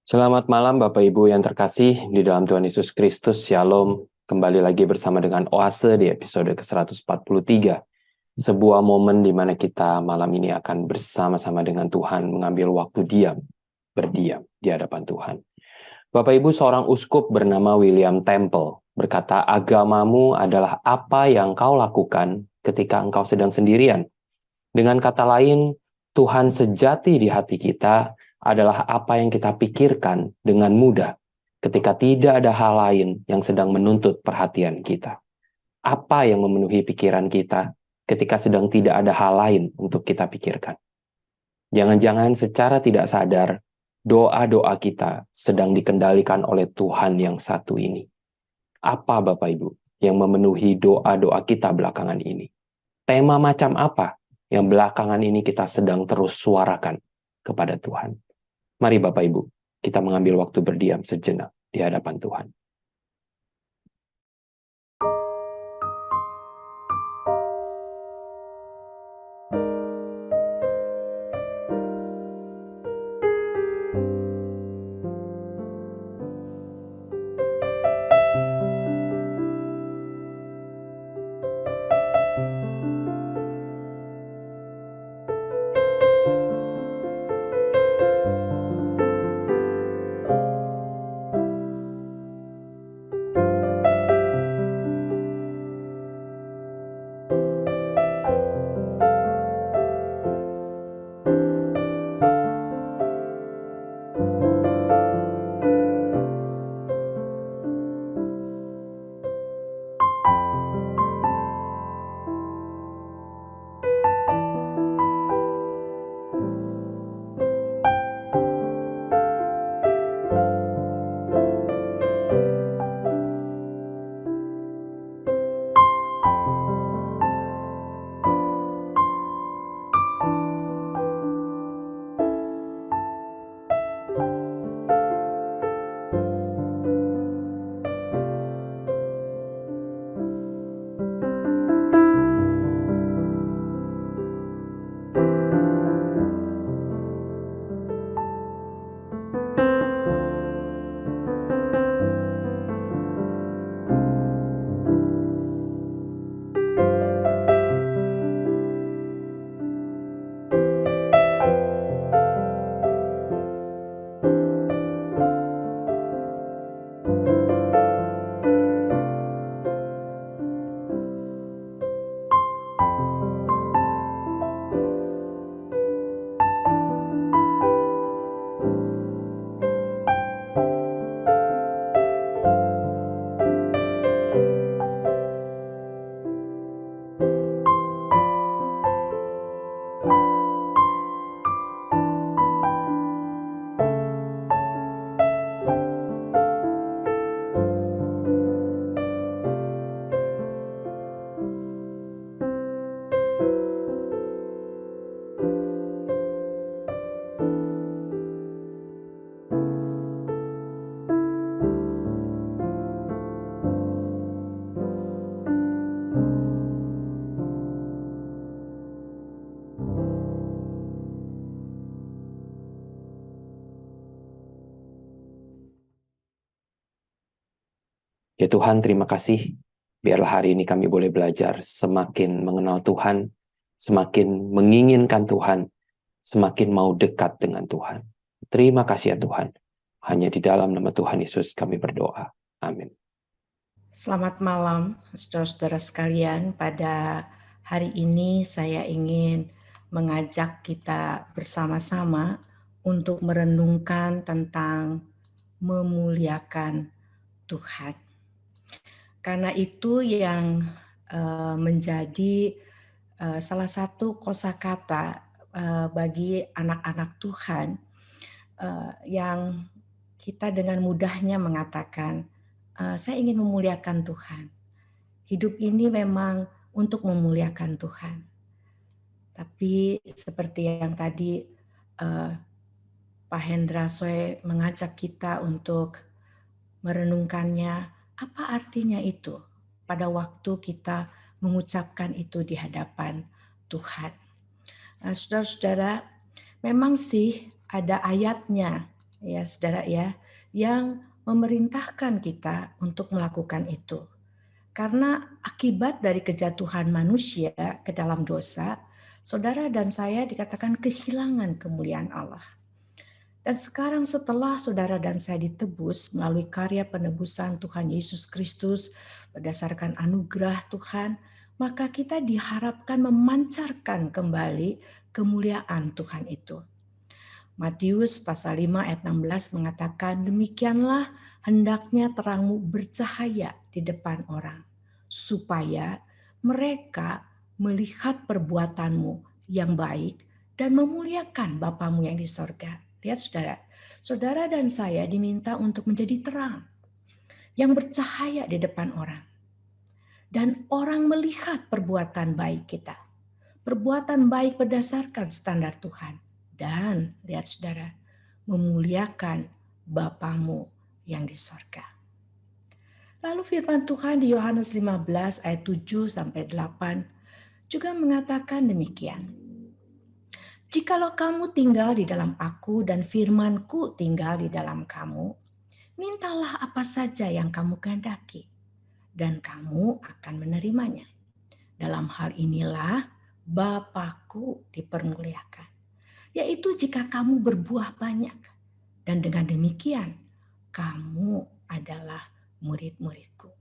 Selamat malam Bapak Ibu yang terkasih di dalam Tuhan Yesus Kristus. Shalom. Kembali lagi bersama dengan Oase di episode ke-143. Sebuah momen di mana kita malam ini akan bersama-sama dengan Tuhan mengambil waktu berdiam di hadapan Tuhan. Bapak Ibu, seorang uskup bernama William Temple berkata, agamamu adalah apa yang kau lakukan ketika engkau sedang sendirian. Dengan kata lain, Tuhan sejati di hati kita adalah apa yang kita pikirkan dengan mudah ketika tidak ada hal lain yang sedang menuntut perhatian kita. Apa yang memenuhi pikiran kita ketika sedang tidak ada hal lain untuk kita pikirkan. Jangan-jangan secara tidak sadar, doa-doa kita sedang dikendalikan oleh Tuhan yang satu ini. Apa Bapak Ibu yang memenuhi doa-doa kita belakangan ini? Tema macam apa yang belakangan ini kita sedang terus suarakan kepada Tuhan? Mari Bapak Ibu, kita mengambil waktu berdiam sejenak di hadapan Tuhan. Ya Tuhan, terima kasih. Biarlah hari ini kami boleh belajar semakin mengenal Tuhan, semakin menginginkan Tuhan, semakin mau dekat dengan Tuhan. Terima kasih ya Tuhan. Hanya di dalam nama Tuhan Yesus kami berdoa. Amin. Selamat malam, saudara-saudara sekalian. Pada hari ini saya ingin mengajak kita bersama-sama untuk merenungkan tentang memuliakan Tuhan. Karena itu yang menjadi salah satu kosakata bagi anak-anak Tuhan yang kita dengan mudahnya mengatakan, saya ingin memuliakan Tuhan. Hidup ini memang untuk memuliakan Tuhan. Tapi seperti yang tadi Pak Hendra Soe mengajak kita untuk merenungkannya, apa artinya itu pada waktu kita mengucapkan itu di hadapan Tuhan. Nah, saudara-saudara, memang sih ada ayatnya ya saudara ya, yang memerintahkan kita untuk melakukan itu. Karena akibat dari kejatuhan manusia ke dalam dosa, saudara dan saya dikatakan kehilangan kemuliaan Allah. Dan sekarang setelah saudara dan saya ditebus melalui karya penebusan Tuhan Yesus Kristus berdasarkan anugerah Tuhan, maka kita diharapkan memancarkan kembali kemuliaan Tuhan itu. Matius pasal 5 ayat 16 mengatakan, demikianlah hendaknya terangmu bercahaya di depan orang, supaya mereka melihat perbuatanmu yang baik dan memuliakan Bapamu yang di sorga. Lihat saudara, saudara dan saya diminta untuk menjadi terang yang bercahaya di depan orang. Dan orang melihat perbuatan baik kita. Perbuatan baik berdasarkan standar Tuhan. Dan lihat saudara, memuliakan Bapamu yang di sorga. Lalu firman Tuhan di Yohanes 15 ayat 7 sampai 8 juga mengatakan demikian. Jikalau kamu tinggal di dalam aku dan firman-Ku tinggal di dalam kamu, mintalah apa saja yang kamu kehendaki, dan kamu akan menerimanya. Dalam hal inilah Bapa-Ku dipermuliakan, yaitu jika kamu berbuah banyak, dan dengan demikian kamu adalah murid-murid-Ku.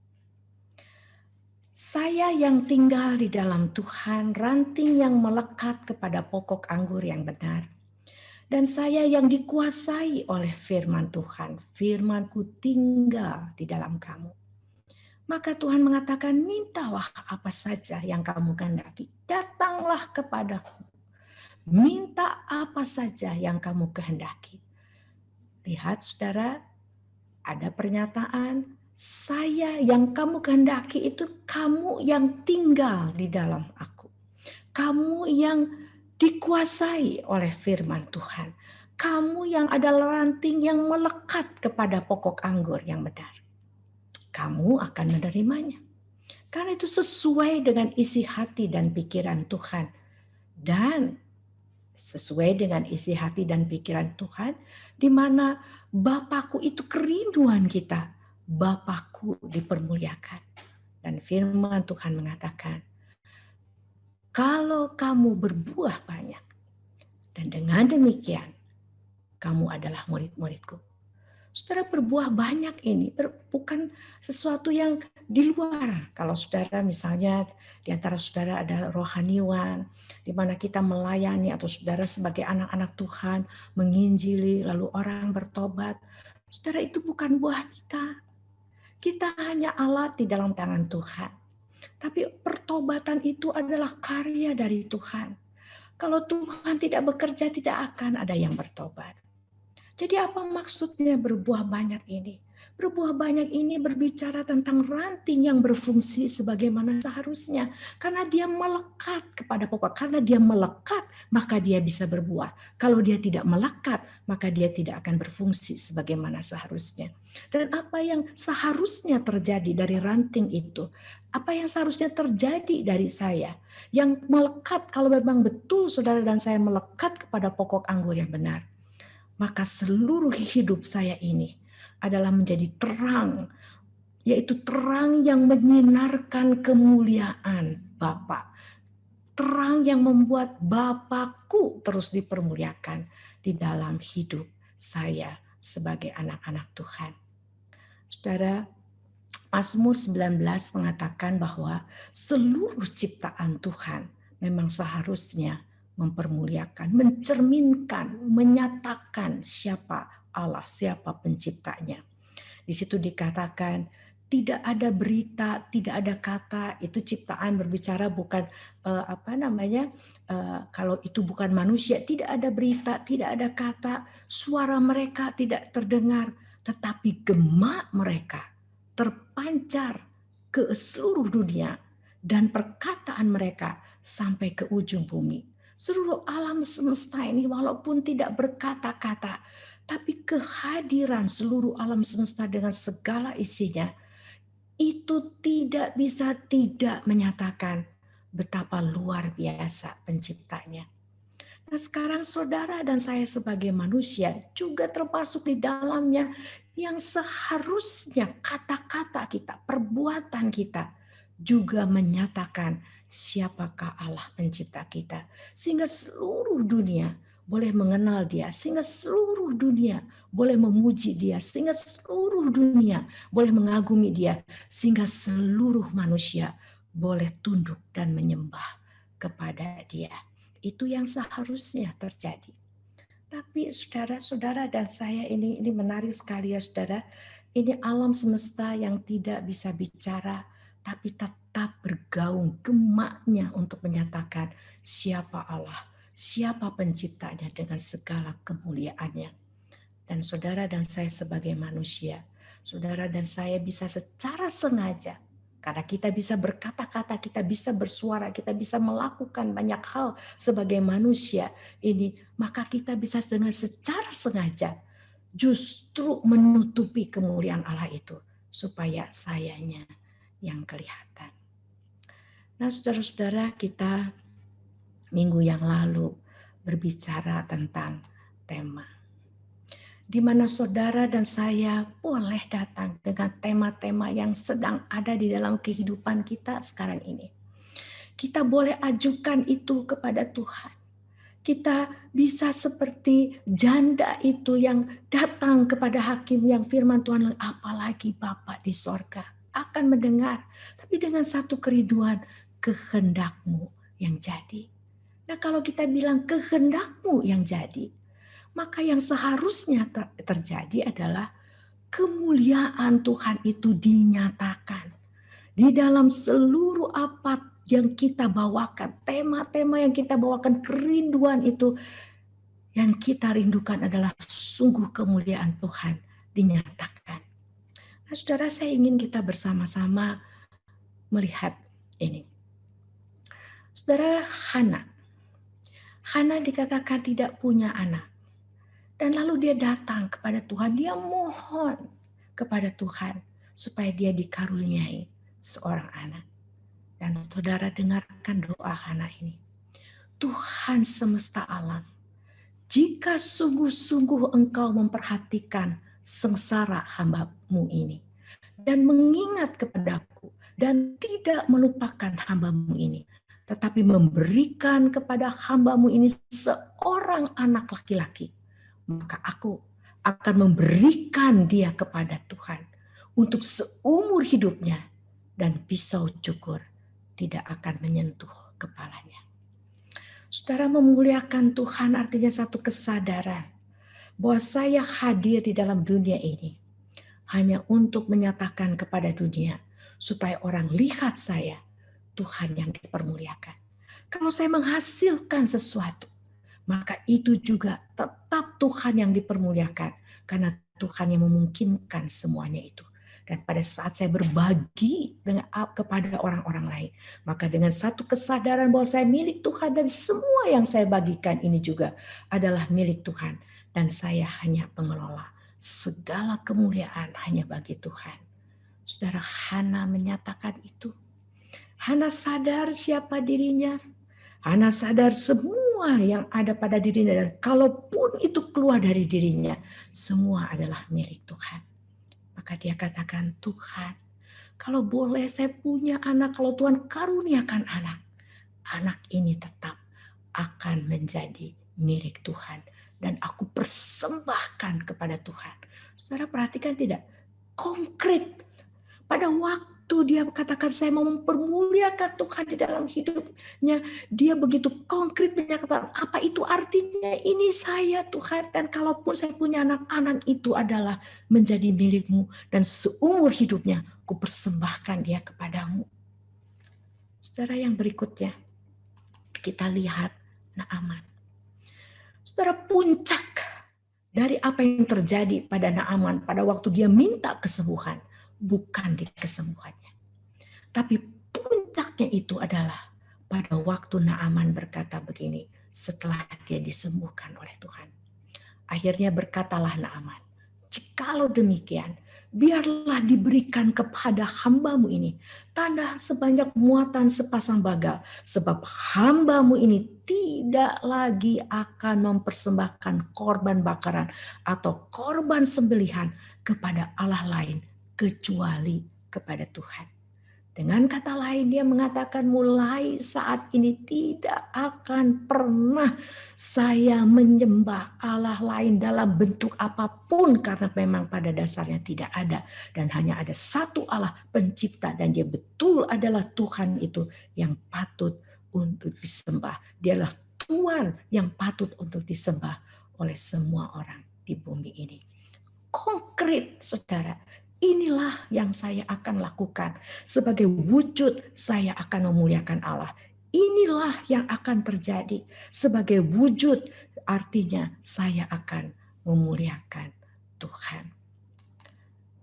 Saya yang tinggal di dalam Tuhan, ranting yang melekat kepada pokok anggur yang benar. Dan saya yang dikuasai oleh firman Tuhan, firman-Ku tinggal di dalam kamu. Maka Tuhan mengatakan, mintalah apa saja yang kamu kehendaki. Datanglah kepadaku. Minta apa saja yang kamu kehendaki. Lihat saudara, ada pernyataan, saya yang kamu kehendaki itu kamu yang tinggal di dalam aku. Kamu yang dikuasai oleh firman Tuhan. Kamu yang adalah ranting yang melekat kepada pokok anggur yang benar. Kamu akan menerimanya. Karena itu sesuai dengan isi hati dan pikiran Tuhan. Dan sesuai dengan isi hati dan pikiran Tuhan, di mana Bapa-Ku itu kerinduan kita. Bapa-Ku dipermuliakan. Dan firman Tuhan mengatakan, kalau kamu berbuah banyak, dan dengan demikian, kamu adalah murid-murid-Ku. Saudara, berbuah banyak ini bukan sesuatu yang di luar. Kalau saudara misalnya di antara saudara ada rohaniwan, di mana kita melayani atau saudara sebagai anak-anak Tuhan menginjili lalu orang bertobat. Saudara, itu bukan buah kita. Kita hanya alat di dalam tangan Tuhan. Tapi pertobatan itu adalah karya dari Tuhan. Kalau Tuhan tidak bekerja, tidak akan ada yang bertobat. Jadi apa maksudnya berbuah banyak ini? Berbuah banyak ini berbicara tentang ranting yang berfungsi sebagaimana seharusnya. Karena dia melekat kepada pokok. Karena dia melekat, maka dia bisa berbuah. Kalau dia tidak melekat, maka dia tidak akan berfungsi sebagaimana seharusnya. Dan apa yang seharusnya terjadi dari ranting itu? Apa yang seharusnya terjadi dari saya? Yang melekat, kalau memang betul saudara dan saya melekat kepada pokok anggur yang benar, maka seluruh hidup saya ini adalah menjadi terang, yaitu terang yang menyinarkan kemuliaan Bapa. Terang yang membuat Bapa-Ku terus dipermuliakan di dalam hidup saya sebagai anak-anak Tuhan. Saudara, Mazmur 19 mengatakan bahwa seluruh ciptaan Tuhan memang seharusnya mempermuliakan, mencerminkan, menyatakan siapa Allah, siapa penciptanya. Di situ dikatakan tidak ada berita, tidak ada kata, itu ciptaan berbicara bukan kalau itu bukan manusia, tidak ada berita, tidak ada kata, suara mereka tidak terdengar, tetapi gema mereka terpancar ke seluruh dunia dan perkataan mereka sampai ke ujung bumi. Seluruh alam semesta ini walaupun tidak berkata-kata, tapi kehadiran seluruh alam semesta dengan segala isinya itu tidak bisa tidak menyatakan betapa luar biasa penciptanya. Nah, sekarang saudara dan saya sebagai manusia juga termasuk di dalamnya, yang seharusnya kata-kata kita, perbuatan kita juga menyatakan siapakah Allah pencipta kita. Sehingga seluruh dunia boleh mengenal Dia, sehingga seluruh dunia boleh memuji Dia, sehingga seluruh dunia boleh mengagumi Dia, sehingga seluruh manusia boleh tunduk dan menyembah kepada Dia. Itu yang seharusnya terjadi. Tapi saudara-saudara dan saya ini menarik sekali ya saudara. Ini alam semesta yang tidak bisa bicara, tapi tetap bergaung gemaknya untuk menyatakan siapa Allah, siapa penciptanya dengan segala kemuliaannya. Dan saudara dan saya sebagai manusia, saudara dan saya bisa secara sengaja, karena kita bisa berkata-kata, kita bisa bersuara, kita bisa melakukan banyak hal sebagai manusia ini, maka kita bisa dengan secara sengaja justru menutupi kemuliaan Allah itu supaya sayanya yang kelihatan. Nah, saudara-saudara, kita minggu yang lalu berbicara tentang tema di mana saudara dan saya boleh datang dengan tema-tema yang sedang ada di dalam kehidupan kita sekarang ini. Kita boleh ajukan itu kepada Tuhan. Kita bisa seperti janda itu yang datang kepada hakim yang firman Tuhan, apalagi Bapa di sorga akan mendengar. Tapi dengan satu kerinduan, kehendakmu yang jadi. Nah, kalau kita bilang kehendakmu yang jadi, maka yang seharusnya terjadi adalah kemuliaan Tuhan itu dinyatakan di dalam seluruh apa yang kita bawakan, tema-tema yang kita bawakan, kerinduan itu yang kita rindukan adalah sungguh kemuliaan Tuhan dinyatakan. Nah, saudara, saya ingin kita bersama-sama melihat ini. Saudara, Hana dikatakan tidak punya anak. Dan lalu dia datang kepada Tuhan, dia mohon kepada Tuhan supaya dia dikaruniai seorang anak. Dan saudara dengarkan doa Hana ini. Tuhan semesta alam, jika sungguh-sungguh engkau memperhatikan sengsara hamba-Mu ini, dan mengingat kepadaku, dan tidak melupakan hamba-Mu ini, tetapi memberikan kepada hamba-Mu ini seorang anak laki-laki, maka aku akan memberikan dia kepada Tuhan untuk seumur hidupnya, dan pisau cukur tidak akan menyentuh kepalanya. Saudara, memuliakan Tuhan artinya satu kesadaran bahwa saya hadir di dalam dunia ini hanya untuk menyatakan kepada dunia supaya orang lihat saya Tuhan yang dipermuliakan. Kalau saya menghasilkan sesuatu, maka itu juga tetap Tuhan yang dipermuliakan, karena Tuhan yang memungkinkan semuanya itu. Dan pada saat saya berbagi kepada orang-orang lain, maka dengan satu kesadaran bahwa saya milik Tuhan dan semua yang saya bagikan ini juga adalah milik Tuhan, dan saya hanya pengelola, segala kemuliaan hanya bagi Tuhan. Saudara, Hana menyatakan itu. Hana sadar siapa dirinya. Hana sadar semua yang ada pada dirinya, dan kalaupun itu keluar dari dirinya, semua adalah milik Tuhan. Maka dia katakan, Tuhan, kalau boleh saya punya anak, kalau Tuhan karuniakan anak ini tetap akan menjadi milik Tuhan, dan aku persembahkan kepada Tuhan. Saudara perhatikan tidak? Konkret. Pada waktu dia katakan saya mau mempermuliakan Tuhan di dalam hidupnya, dia begitu konkret menyatakan apa itu artinya, ini saya Tuhan, dan kalaupun saya punya anak-anak itu adalah menjadi milikmu, dan seumur hidupnya ku persembahkan dia kepadamu. Saudara, yang berikutnya kita lihat Naaman. Saudara, puncak dari apa yang terjadi pada Naaman pada waktu dia minta kesembuhan bukan di kesembuhannya, tapi puncaknya itu adalah pada waktu Naaman berkata begini setelah dia disembuhkan oleh Tuhan. Akhirnya berkatalah Naaman, jikalau demikian, biarlah diberikan kepada hamba-Mu ini tanda sebanyak muatan sepasang bagal, sebab hamba-Mu ini tidak lagi akan mempersembahkan korban bakaran atau korban sembelihan kepada Allah lain kecuali kepada Tuhan. Dengan kata lain, dia mengatakan mulai saat ini tidak akan pernah saya menyembah Allah lain dalam bentuk apapun, karena memang pada dasarnya tidak ada. Dan hanya ada satu Allah pencipta, dan dia betul adalah Tuhan itu yang patut untuk disembah. Dialah Tuhan yang patut untuk disembah oleh semua orang di bumi ini. Konkret, saudara. Inilah yang saya akan lakukan. Sebagai wujud saya akan memuliakan Allah. Inilah yang akan terjadi. Sebagai wujud artinya saya akan memuliakan Tuhan.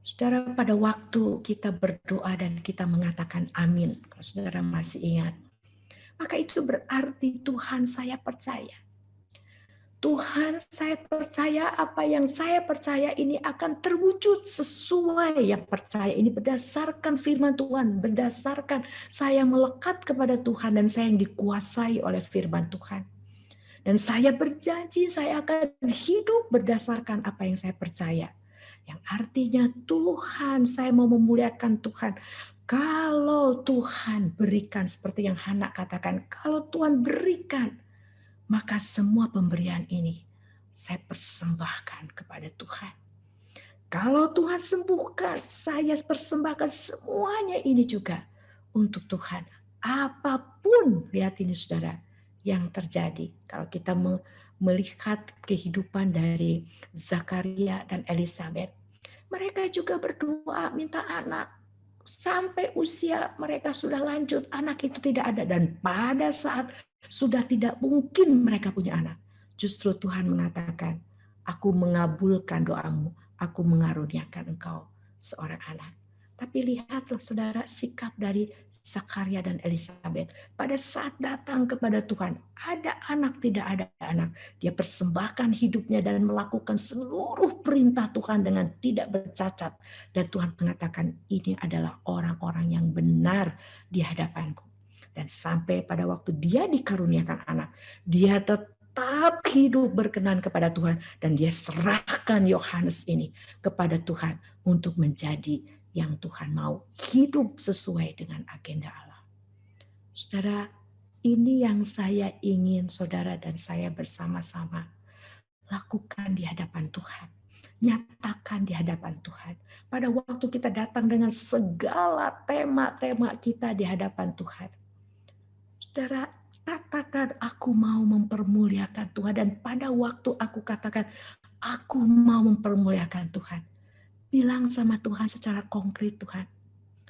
Saudara, pada waktu kita berdoa dan kita mengatakan amin, kalau saudara masih ingat, maka itu berarti Tuhan saya percaya. Tuhan, saya percaya apa yang saya percaya ini akan terwujud sesuai yang percaya ini berdasarkan firman Tuhan, berdasarkan saya melekat kepada Tuhan dan saya yang dikuasai oleh firman Tuhan. Dan saya berjanji saya akan hidup berdasarkan apa yang saya percaya. Yang artinya Tuhan, saya mau memuliakan Tuhan. Kalau Tuhan berikan seperti yang Hana katakan, kalau Tuhan berikan, maka semua pemberian ini saya persembahkan kepada Tuhan. Kalau Tuhan sembuhkan, saya persembahkan semuanya ini juga untuk Tuhan. Apapun, lihat ini saudara, yang terjadi. Kalau kita melihat kehidupan dari Zakaria dan Elizabeth, mereka juga berdoa minta anak. Sampai usia mereka sudah lanjut, anak itu tidak ada. Dan pada saat sudah tidak mungkin mereka punya anak, justru Tuhan mengatakan, aku mengabulkan doamu, aku mengaruniakan engkau seorang anak. Tapi lihatlah saudara sikap dari Zakaria dan Elizabeth. Pada saat datang kepada Tuhan, ada anak, tidak ada anak. Dia persembahkan hidupnya dan melakukan seluruh perintah Tuhan dengan tidak bercacat. Dan Tuhan mengatakan, ini adalah orang-orang yang benar di hadapanku. Dan sampai pada waktu dia dikaruniakan anak, dia tetap hidup berkenan kepada Tuhan. Dan dia serahkan Yohanes ini kepada Tuhan untuk menjadi yang Tuhan mau, hidup sesuai dengan agenda Allah. Saudara, ini yang saya ingin saudara dan saya bersama-sama lakukan di hadapan Tuhan. Nyatakan di hadapan Tuhan. Pada waktu kita datang dengan segala tema-tema kita di hadapan Tuhan. Saudara, katakan aku mau mempermuliakan Tuhan. Dan pada waktu aku katakan aku mau mempermuliakan Tuhan, bilang sama Tuhan secara konkret,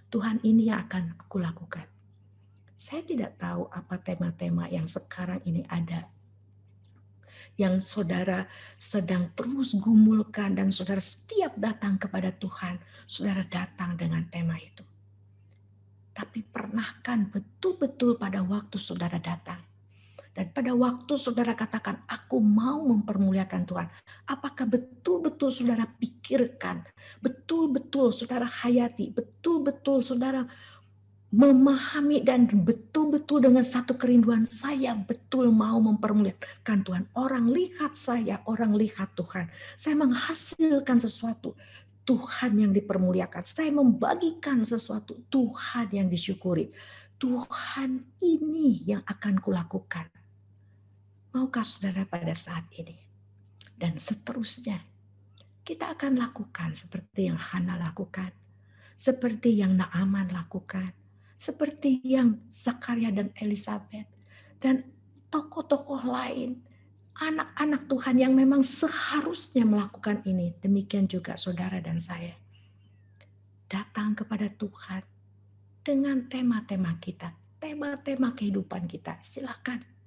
Tuhan ini yang akan aku lakukan. Saya tidak tahu apa tema-tema yang sekarang ini ada, yang saudara sedang terus gumulkan dan saudara setiap datang kepada Tuhan, saudara datang dengan tema itu. Tapi pernahkan betul-betul pada waktu saudara datang, dan pada waktu saudara katakan, aku mau mempermuliakan Tuhan, apakah betul-betul saudara pikirkan, betul-betul saudara hayati, betul-betul saudara memahami dan betul-betul dengan satu kerinduan, saya betul mau mempermuliakan Tuhan. Orang lihat saya, orang lihat Tuhan. Saya menghasilkan sesuatu, Tuhan yang dipermuliakan. Saya membagikan sesuatu, Tuhan yang disyukuri. Tuhan ini yang akan kulakukan. Maukah saudara pada saat ini? Dan seterusnya, kita akan lakukan seperti yang Hana lakukan, seperti yang Naaman lakukan, seperti yang Zakaria dan Elizabeth, dan tokoh-tokoh lain, anak-anak Tuhan yang memang seharusnya melakukan ini. Demikian juga saudara dan saya. Datang kepada Tuhan dengan tema-tema kita, tema-tema kehidupan kita. Silakan.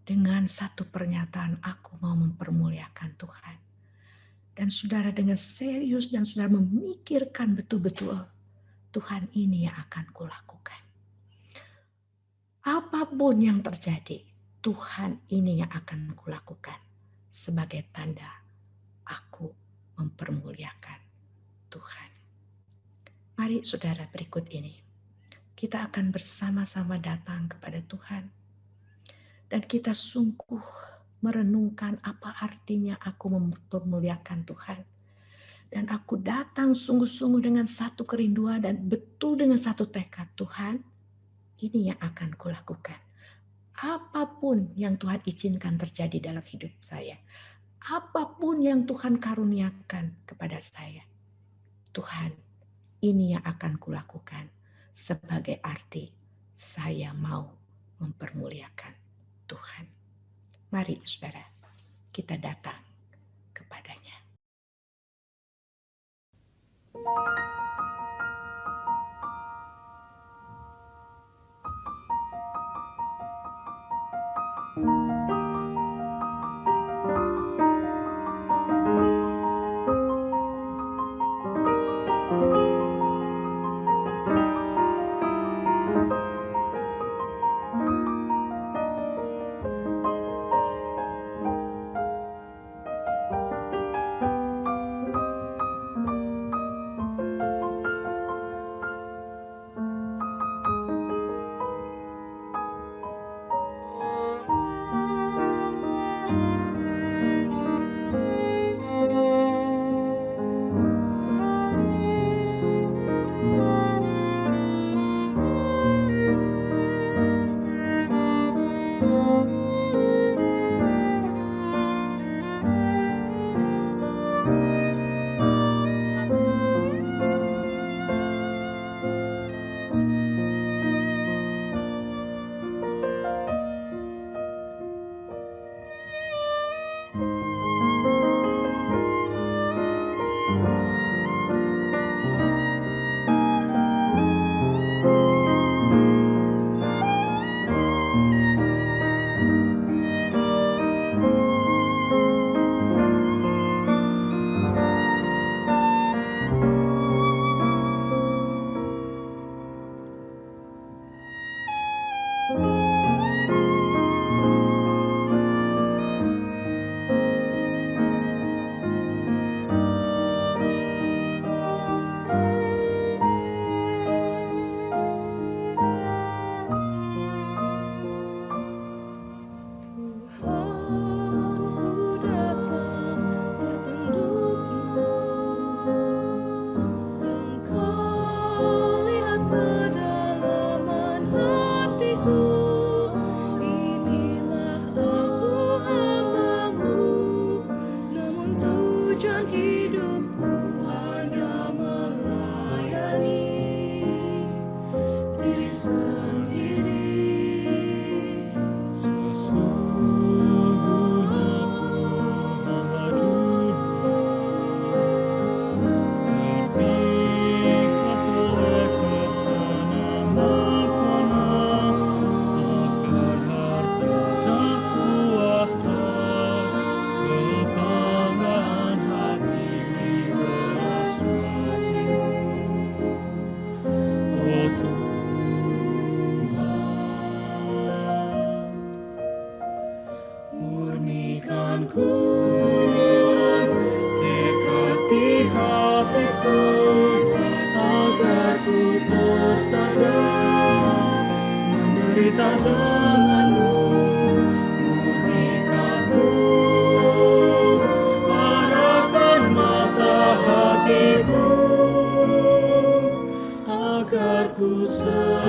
Dengan satu pernyataan, aku mau mempermuliakan Tuhan. Dan saudara dengan serius dan saudara memikirkan betul-betul, Tuhan ini yang akan kulakukan. Apapun yang terjadi, Tuhan ini yang akan kulakukan sebagai tanda aku mempermuliakan Tuhan. Mari saudara, berikut ini kita akan bersama-sama datang kepada Tuhan. Dan kita sungguh merenungkan apa artinya aku mempermuliakan Tuhan. Dan aku datang sungguh-sungguh dengan satu kerinduan dan betul dengan satu tekad, Tuhan, ini yang akan kulakukan. Apapun yang Tuhan izinkan terjadi dalam hidup saya, apapun yang Tuhan karuniakan kepada saya, Tuhan, ini yang akan kulakukan sebagai arti saya mau mempermuliakan Tuhan. Mari saudara, kita datang kepadanya. Agar ku tersadar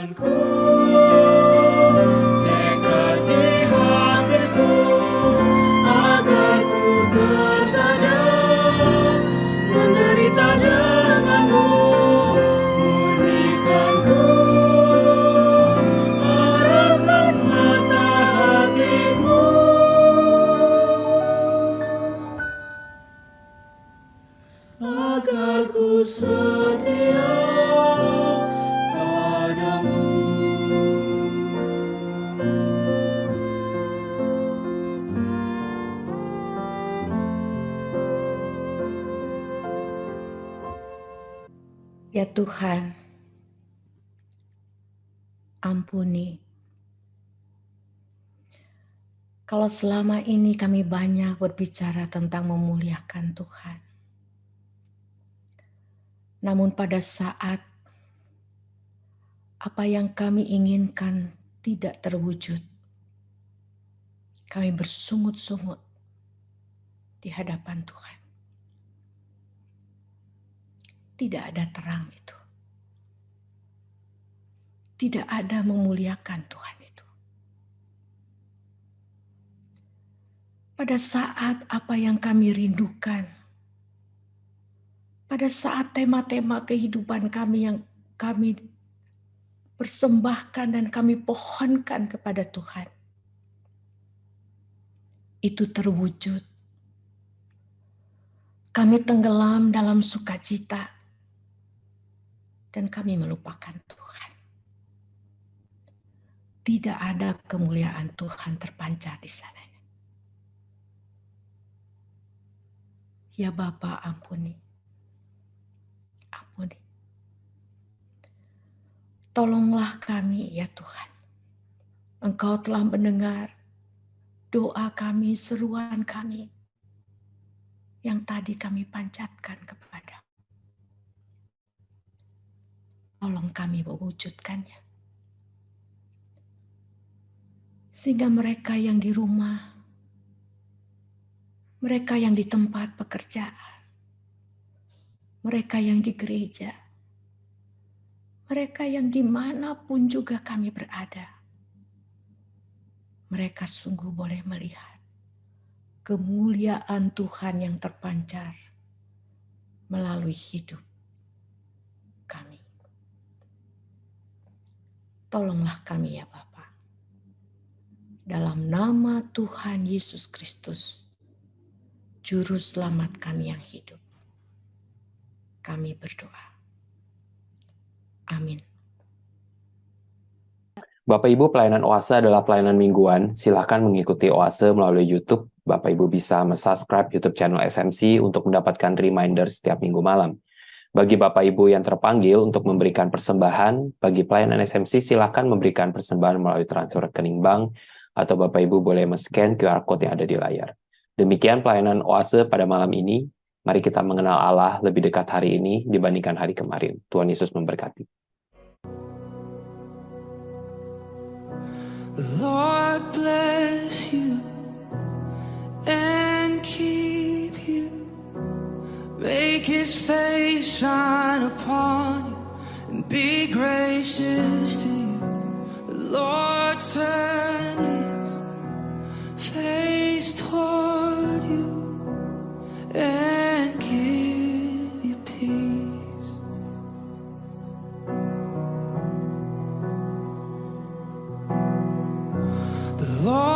Tuhanku, tekad di hatiku agar ku tersadar menderita denganmu, murnikan ku, arahkan mata hatiku agar ku setia padamu. Ya Tuhan, ampuni kalau selama ini kami banyak berbicara tentang memuliakan Tuhan. Namun pada saat apa yang kami inginkan tidak terwujud, kami bersungut-sungut di hadapan Tuhan. Tidak ada terang itu. Tidak ada memuliakan Tuhan itu. Pada saat apa yang kami rindukan, pada saat tema-tema kehidupan kami yang kami persembahkan dan kami pohonkan kepada Tuhan, itu terwujud. Kami tenggelam dalam sukacita dan kami melupakan Tuhan. Tidak ada kemuliaan Tuhan terpancar di sana. Ya Bapa, ampuni. Ampuni. Tolonglah kami ya Tuhan. Engkau telah mendengar doa kami, seruan kami yang tadi kami panjatkan kepada. Tolong kami mewujudkannya. Sehingga mereka yang di rumah, mereka yang di tempat pekerjaan, mereka yang di gereja, mereka yang dimanapun juga kami berada, mereka sungguh boleh melihat kemuliaan Tuhan yang terpancar melalui hidup kami. Tolonglah kami ya Bapa. Dalam nama Tuhan Yesus Kristus, Juru Selamat kami yang hidup, kami berdoa. Amin. Bapak Ibu, pelayanan Oase adalah pelayanan mingguan. Silakan mengikuti Oase melalui YouTube. Bapak Ibu bisa subscribe YouTube channel SMC untuk mendapatkan reminder setiap minggu malam. Bagi Bapak Ibu yang terpanggil untuk memberikan persembahan, bagi pelayanan SMC silakan memberikan persembahan melalui transfer rekening bank, atau Bapak Ibu boleh men-scan QR Code yang ada di layar. Demikian pelayanan Oase pada malam ini. Mari kita mengenal Allah lebih dekat hari ini dibandingkan hari kemarin. Tuhan Yesus memberkati. The Lord bless you and keep you. Make His face shine upon you and be gracious to you. The Lord turn His face toward you and give you peace. The Lord